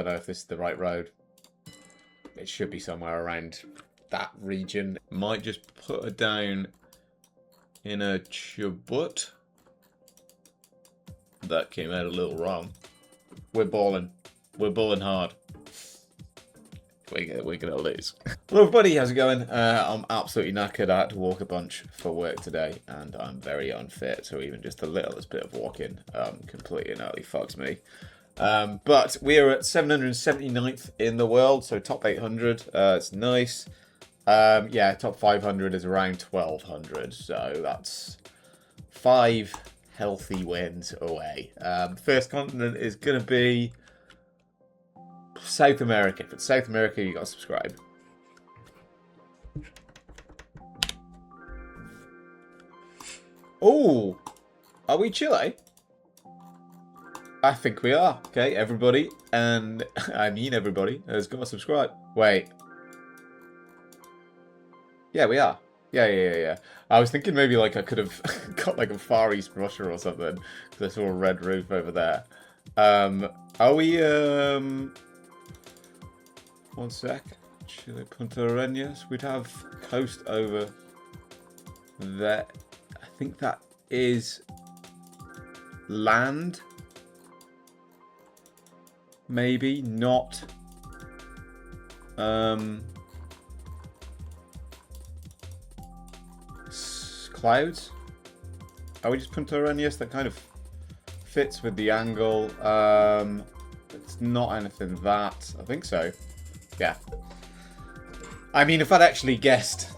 don't know if this is the right road. It should be somewhere around that region. Might just put her down in a chubut. That came out a little wrong. We're balling. We're balling hard. We're going to lose. Hello everybody, how's it going? I'm absolutely knackered. I had to walk a bunch for work today, and I'm very unfit, so even just the littlest bit of walking completely and utterly fucks me. But we are at 779th in the world, so top 800. It's nice. Yeah, top 500 is around 1200, so that's 5 healthy wins away. First continent is going to be South America. If it's South America, you got to subscribe. Oh, are we Chile? I think we are. Okay, everybody, and I mean everybody, has got to subscribe. Wait. Yeah, we are. Yeah. I was thinking maybe like I could have got like a Far East Russia or something, because I saw a red roof over there. Are we, one sec. Chile, Punta Arenas. We'd have coast over there. I think that is land. Maybe not. Clouds. Are we just Punta Arenas? That kind of fits with the angle. It's not anything that. I think so. Yeah. I mean, if I'd actually guessed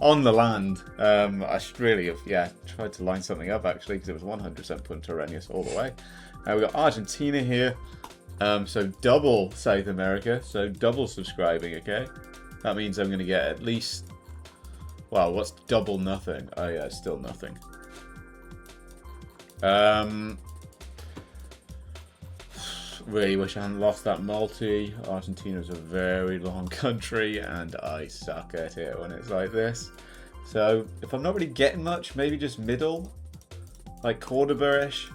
on the land, I should really have, tried to line something up, actually, because it was 100% Punta Arenas all the way. We've got Argentina here, so double South America, so double subscribing, okay? That means I'm going to get at least, well, what's double nothing? Oh yeah, still nothing. Really wish I hadn't lost that multi. Argentina's a very long country, and I suck at it when it's like this. So, if I'm not really getting much, maybe just middle, like Cordoba-ish.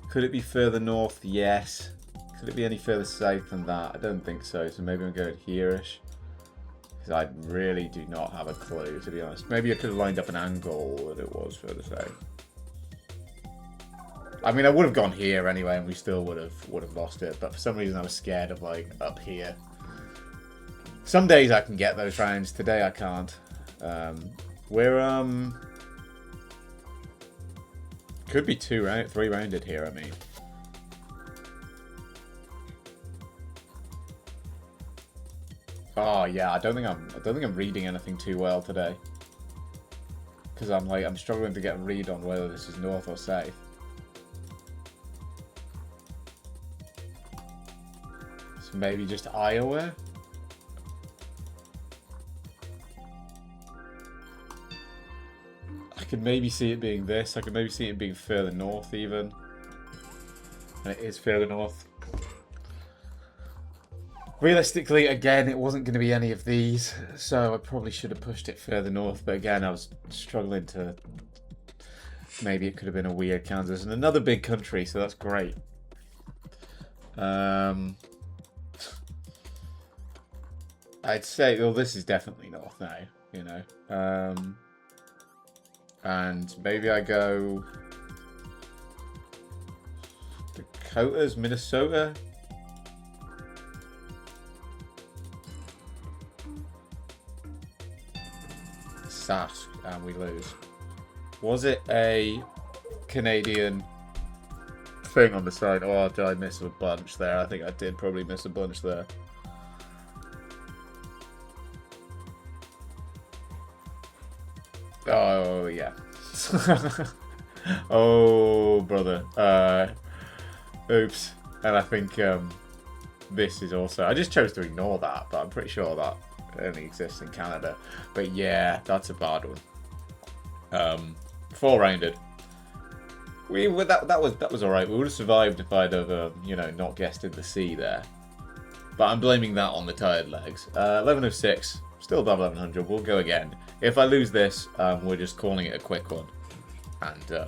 Could it be further north? Yes. Could it be any further south than that? I don't think so, so maybe I'm going here-ish. Because I really do not have a clue, to be honest. Maybe I could have lined up an angle that it was further south. I mean, I would have gone here anyway, and we still would have lost it. But for some reason, I was scared of like up here. Some days I can get those rounds. Today I can't. We're could be 3 rounded here. I mean, oh yeah. I don't think I'm reading anything too well today, because I'm struggling to get a read on whether this is north or south. So maybe just Iowa. I could maybe see it being this. I could maybe see it being further north even. And it is further north. Realistically, again, it wasn't going to be any of these. So I probably should have pushed it further north. But again, I was struggling to... Maybe it could have been a weird Kansas. And another big country, so that's great. I'd say, well, this is definitely north now, you know. And maybe I go Dakotas, Minnesota. Sask, and we lose. Was it a Canadian thing on the side? Oh, did I miss a bunch there? I think I did probably miss a bunch there. Oh, yeah. Oh, brother. Oops. And I think this is also... I just chose to ignore that, but I'm pretty sure that only exists in Canada. But yeah, that's a bad one. 4-rounded. That was alright. We would have survived if I'd have, not guessed in the sea there. But I'm blaming that on the tired legs. 1106. Still above 1100. We'll go again. If I lose this, we're just calling it a quick one. And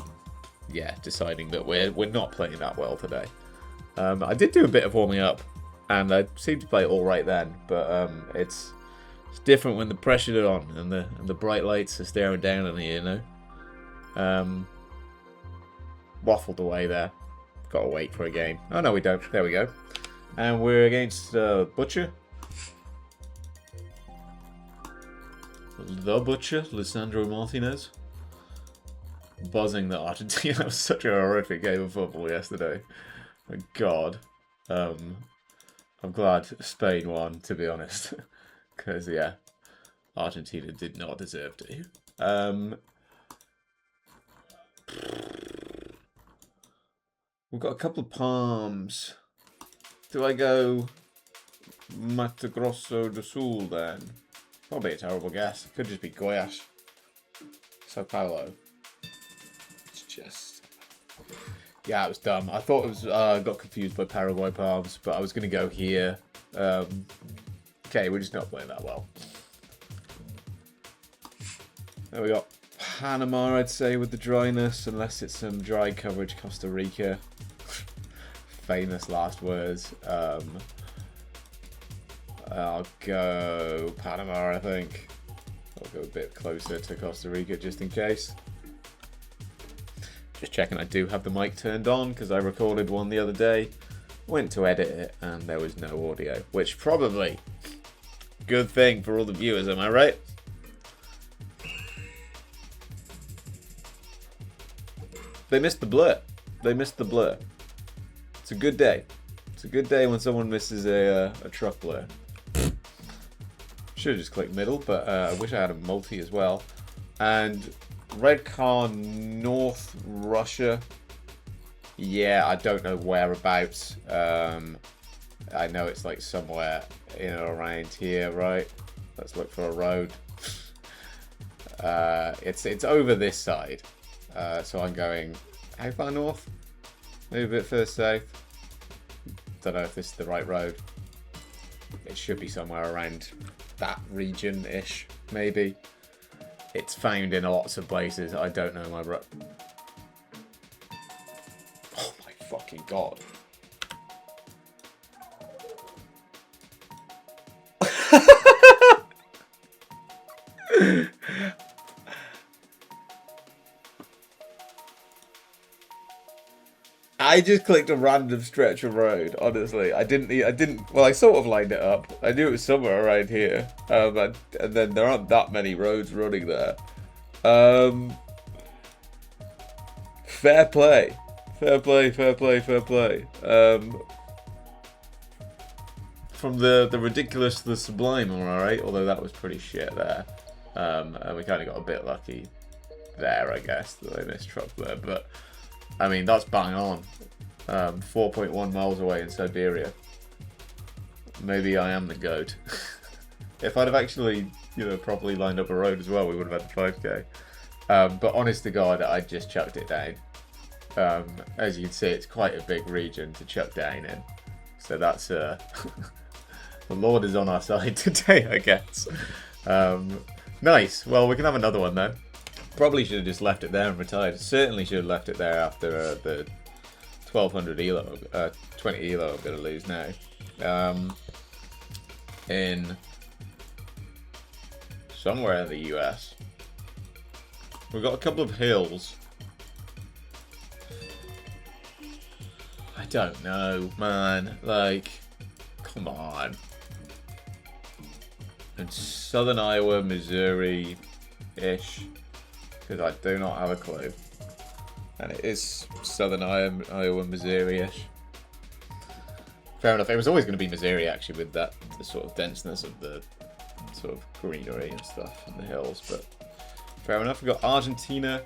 yeah, deciding that we're not playing that well today. I did do a bit of warming up, and I seemed to play all right then, but it's different when the pressure's on and the bright lights are staring down on you, you know. Waffled away there. Got to wait for a game. Oh no, we don't. There we go. And we're against Butcher. The Butcher, Lisandro Martinez. Buzzing that Argentina was such a horrific game of football yesterday. My God. I'm glad Spain won, to be honest. Because, yeah, Argentina did not deserve to. We've got a couple of palms. Do I go Mato Grosso do Sul then? Probably a terrible guess. It could just be Goiás. Sao Paulo. It's just... yeah, it was dumb. I thought it was... got confused by Paraguay palms, but I was going to go here. Okay, we're just not playing that well. There we go. Panama, I'd say, with the dryness, unless it's some dry coverage. Costa Rica. Famous last words. I'll go Panama, I think. I'll go a bit closer to Costa Rica just in case. Just checking I do have the mic turned on because I recorded one the other day. Went to edit it and there was no audio, which probably good thing for all the viewers, am I right? They missed the blur. They missed the blur. It's a good day. It's a good day when someone misses a truck blur. Should have just clicked middle, but I wish I had a multi as well. And red car, North Russia. Yeah, I don't know whereabouts. I know it's like somewhere in or around here, right? Let's look for a road. It's over this side. So I'm going how far north? Maybe a bit further south. Don't know if this is the right road. It should be somewhere around that region-ish, maybe. It's found in lots of places. I don't know my road. Oh my fucking God. I just clicked a random stretch of road, honestly. I didn't, well, I sort of lined it up. I knew it was somewhere around here. And then there aren't that many roads running there. Fair play. Fair play, fair play, fair play. From the ridiculous to the sublime, alright? Although that was pretty shit there. And we kind of got a bit lucky there, I guess, that I missed truck there. But, I mean, that's bang on. 4.1 miles away in Siberia. Maybe I am the goat. If I'd have actually, you know, properly lined up a road as well, we would have had the 5k. But honest to God, I just chucked it down. As you can see, it's quite a big region to chuck down in. So that's... the Lord is on our side today, I guess. Nice. Well, we can have another one then. Probably should have just left it there and retired. Certainly should have left it there after the 1200 elo, 20 elo I'm going to lose now. In somewhere in the US. We've got a couple of hills. I don't know, man. Like, come on. In southern Iowa, Missouri-ish. Because I do not have a clue. And it is southern Iowa, Missouri-ish. Fair enough. It was always going to be Missouri, actually, with that the sort of denseness of the sort of greenery and stuff in the hills. But fair enough. We've got Argentina.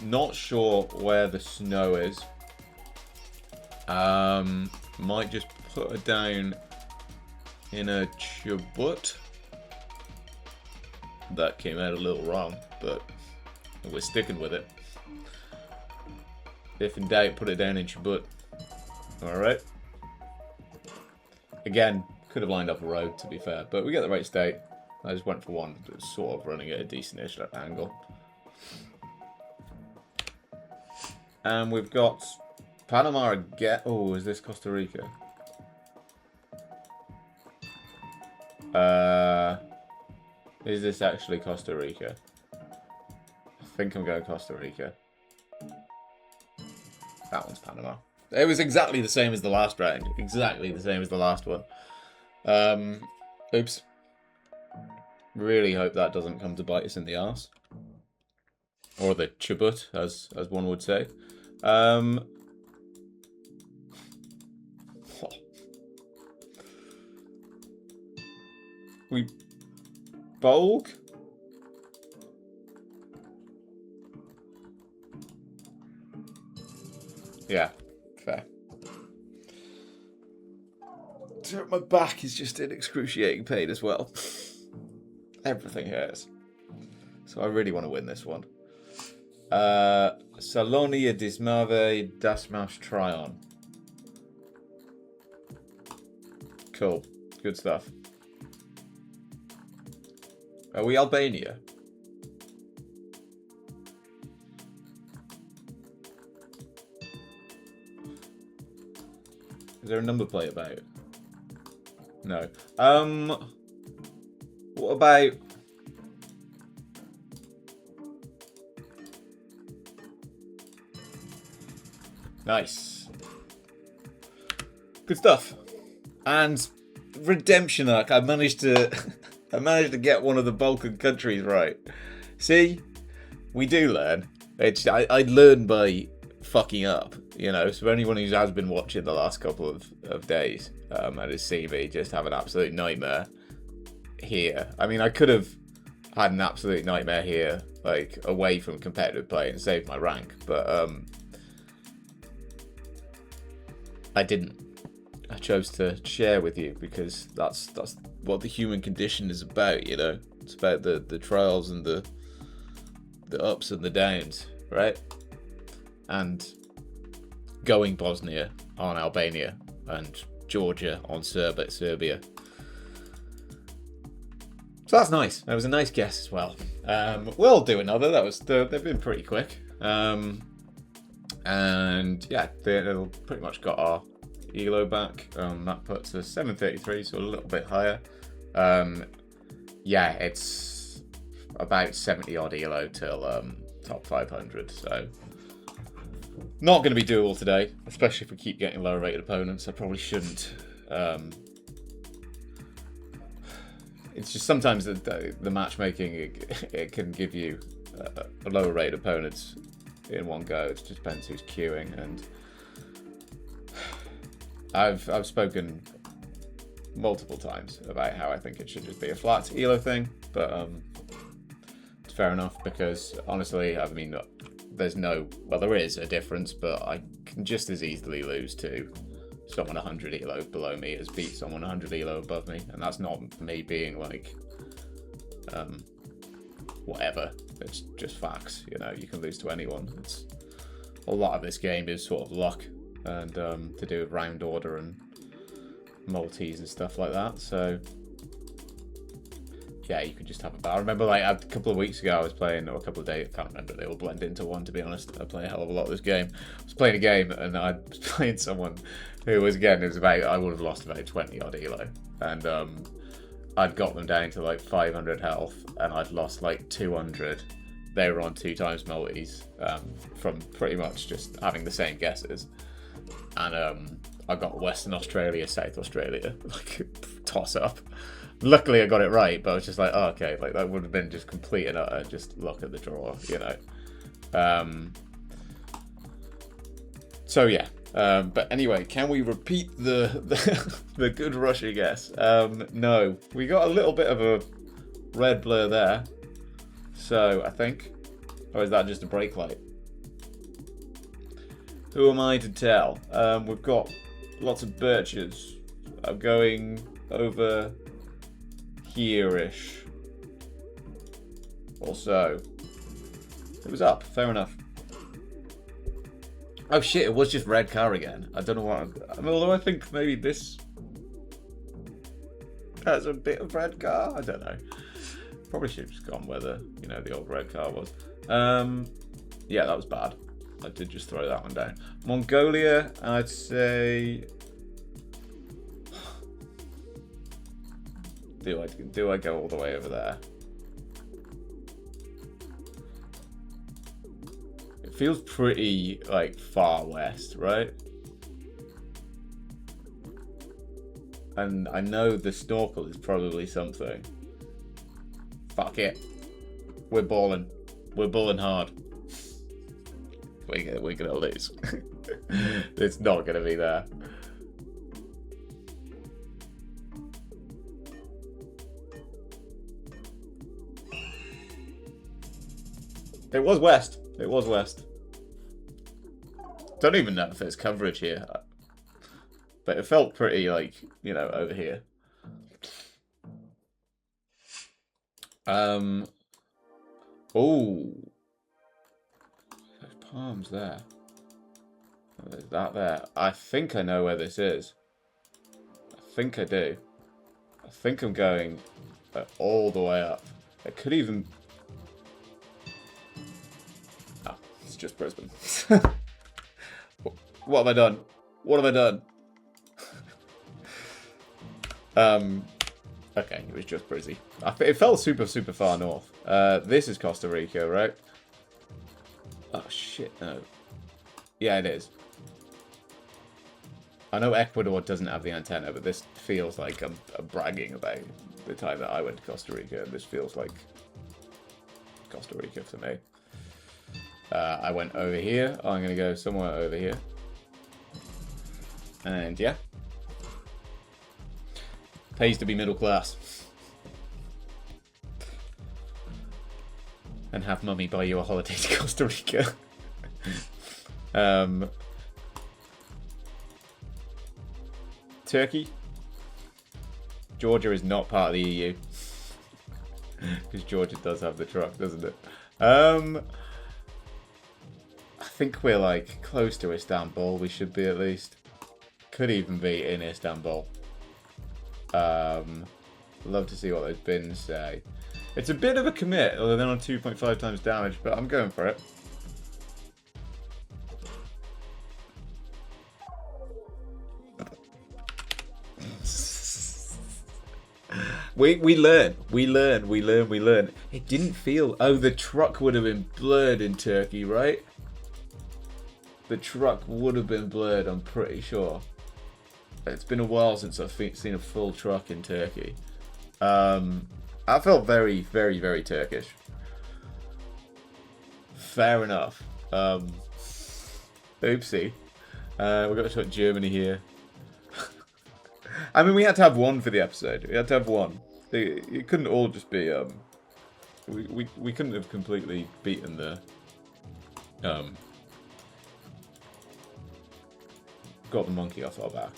Not sure where the snow is. Might just put it down in a Chubut. That came out a little wrong, but we're sticking with it. If in doubt, put it down in Chubut. Alright. Again, could have lined up a road, to be fair, but we get the right state. I just went for one that was sort of running at a decent-ish angle. And we've got Panama again. Oh, is this Costa Rica? Is this actually Costa Rica? I think I'm going Costa Rica. That one's Panama. It was exactly the same as the last round. Exactly the same as the last one. Oops. Really hope that doesn't come to bite us in the arse. Or the chubut, as one would say. We bulk? Yeah, fair. My back is just in excruciating pain as well. Everything hurts. So I really want to win this one. Salonia Dismave Dasmash Tryon. Cool. Good stuff. Are we Albania? Is there a number plate about? No. What about... Nice. Good stuff. And redemption arc. I managed to get one of the Balkan countries right. See? We do learn. I learn by fucking up, you know. So anyone who has been watching the last couple of days and has seen me just have an absolute nightmare here. I mean, I could have had an absolute nightmare here, like away from competitive play and saved my rank, but I didn't. I chose to share with you because that's what the human condition is about, you know. It's about the trials and the ups and the downs, right? And going Bosnia on Albania and Georgia on Serbia. So that's nice. That was a nice guess as well. We'll do another. They've been pretty quick. And yeah, they'll pretty much got our elo back. That puts us 733, so a little bit higher. Yeah, it's about 70 odd elo till top 500. So not going to be doable today, especially if we keep getting lower rated opponents. I probably shouldn't. It's just sometimes the matchmaking it can give you a lower rated opponents in one go. It just depends who's queuing, and I've spoken multiple times about how I think it should just be a flat elo thing, but it's fair enough because honestly, I mean, there is a difference, but I can just as easily lose to someone 100 elo below me as beat someone 100 elo above me, and that's not me being like whatever. It's just facts, you know. You can lose to anyone. It's a lot of this game is sort of luck and to do with round order and multis and stuff like that. So yeah, you could just have a bad. I remember like a couple of weeks ago I was playing, or a couple of days, I can't remember, they all blend into one, to be honest. I play a hell of a lot of this game. I was playing a game and I was playing someone who was, again, it was about, I would have lost about 20 odd elo, and I'd got them down to like 500 health and I'd lost like 200. They were on 2 times multis from pretty much just having the same guesses, and I got Western Australia, South Australia, like toss up. Luckily I got it right, but I was just like, oh, okay, like that would have been just complete and utter just luck at the draw, you know. So yeah, but anyway, can we repeat the good Russia guess? No, we got a little bit of a red blur there. So I think, or is that just a brake light? Who am I to tell? We've got lots of birches. I'm going over here-ish. Or so. It was up, fair enough. Oh shit, it was just red car again. I don't know what I mean, although I think maybe this has a bit of red car. I don't know. Probably should have just gone where the old red car was. Yeah, that was bad. I did just throw that one down. Mongolia, I'd say... Do I go all the way over there? It feels pretty, like, far west, right? And I know the snorkel is probably something. Fuck it. We're balling. We're balling hard. We're gonna lose. It's not gonna be there. It was west. It was west. Don't even know if there's coverage here. But it felt pretty, like, you know, over here. Oh. There's palms there. There's that there. I think I know where this is. I think I do. I think I'm going all the way up. It could even... Oh, it's just Brisbane. What have I done? What have I done? Okay, it was just Brizzy. It felt super, super far north. This is Costa Rica, right? Oh, shit, no. Yeah, it is. I know Ecuador doesn't have the antenna, but this feels like I'm bragging about the time that I went to Costa Rica. This feels like Costa Rica for me. I went over here. I'm going to go somewhere over here. And yeah. Pays to be middle class. And have mummy buy you a holiday to Costa Rica. Turkey. Georgia is not part of the EU. Because Georgia does have the truck, doesn't it? I think we're like close to Istanbul. We should be at least. Could even be in Istanbul. Love to see what those bins say. It's a bit of a commit, although they're on 2.5 times damage, but I'm going for it. We learn. It didn't feel... Oh, the truck would have been blurred in Turkey, right? The truck would have been blurred, I'm pretty sure. It's been a while since I've seen a full truck in Turkey. I felt very, very, very Turkish. Fair enough. Oopsie. We've got to talk Germany here. I mean, we had to have one for the episode. We had to have one. It couldn't all just be... We couldn't have completely beaten the... got the monkey off our back.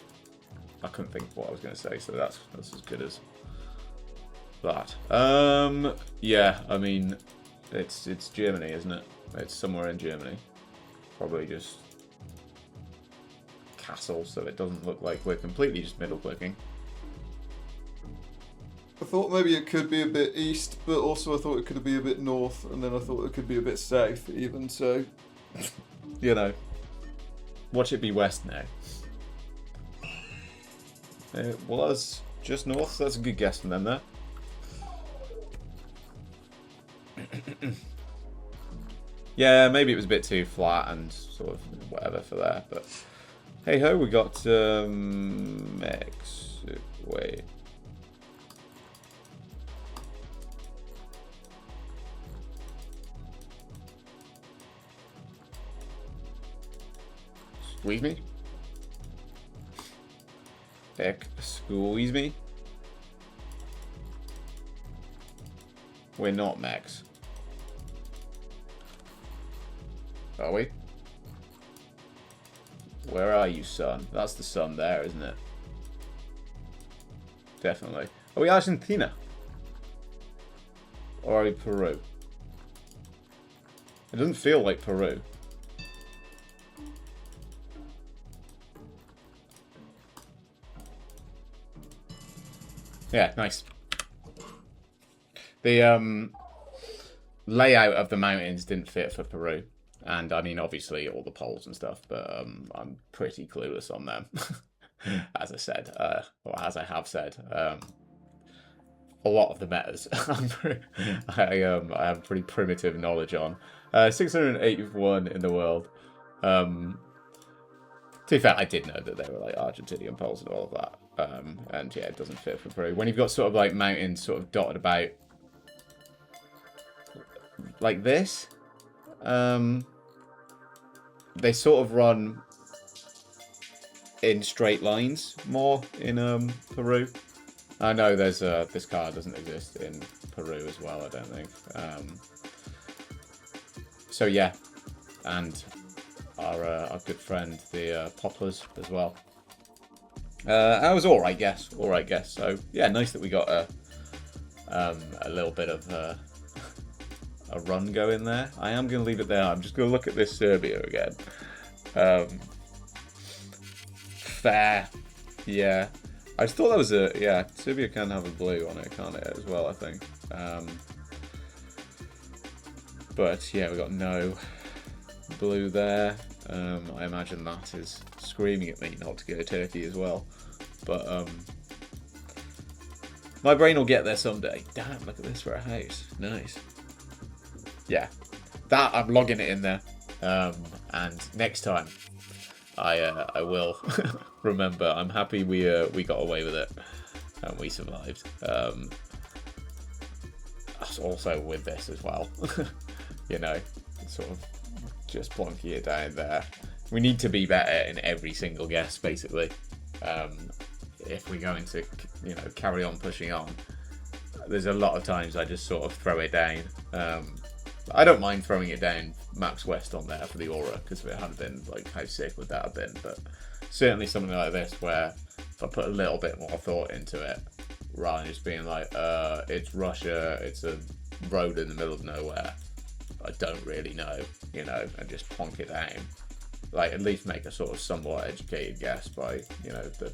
I couldn't think of what I was going to say, so that's as good as that. Yeah, I mean, it's Germany, isn't it? It's somewhere in Germany. Probably just castle, so it doesn't look like we're completely just middle clicking. I thought maybe it could be a bit east, but also I thought it could be a bit north, and then I thought it could be a bit south even, so... You know, watch it be west now. It was just north, so that's a good guess from them there. Yeah, maybe it was a bit too flat and sort of whatever for there, but hey ho, we got wait. Squeeze me? Squeeze me? We're not Max. Are we? Where are you, son? That's the sun there, isn't it? Definitely. Are we Argentina? Or are we Peru? It doesn't feel like Peru. Yeah, nice. The layout of the mountains didn't fit for Peru. And I mean, obviously, all the polls and stuff, but I'm pretty clueless on them. As I said, or as I have said, a lot of the metas I have pretty primitive knowledge on. 681 in the world. To be fair, I did know that they were like Argentinian poles and all of that. And yeah, it doesn't fit for Peru. When you've got sort of like mountains sort of dotted about like this, they sort of run in straight lines more in Peru. I know there's this car doesn't exist in Peru as well, I don't think. So yeah, and our good friend the Poplars as well. That was alright guess. So yeah, nice that we got a little bit of a run going there. I am going to leave it there. I'm just going to look at this Serbia again. Fair. Yeah. I just thought that was yeah, Serbia can have a blue on it, can't it, as well, I think. But yeah, we got no blue there. I imagine that is screaming at me not to go Turkey as well. But my brain will get there someday. Damn, look at this for a house. Nice. Yeah. That, I'm logging it in there. And next time I will remember. I'm happy we got away with it and we survived. Also with this as well, you know, sort of just plonking it down there. We need to be better in every single guess, basically. If we're going to, you know, carry on pushing on. There's a lot of times I just sort of throw it down. I don't mind throwing it down Max West on there for the aura, because if it had been, like, how sick would that have been? But certainly something like this where if I put a little bit more thought into it, rather than just being like, it's Russia, it's a road in the middle of nowhere, I don't really know, you know, and just plonk it down. Like, at least make a sort of somewhat educated guess by, you know, the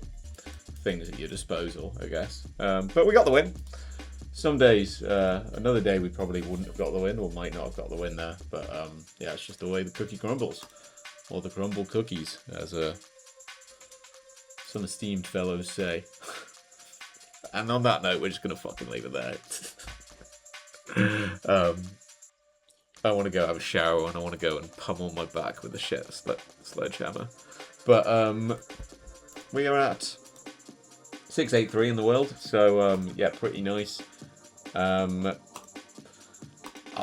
things at your disposal, I guess. But we got the win. Some days, another day we probably wouldn't have got the win, or might not have got the win there. But yeah, it's just the way the cookie crumbles, or the crumble cookies, as some esteemed fellows say. And on that note, we're just gonna fucking leave it there. I want to go have a shower, and I want to go and pummel my back with the sledgehammer. But we are at 683 in the world, so yeah, pretty nice. I'll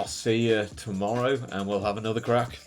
see you tomorrow, and we'll have another crack.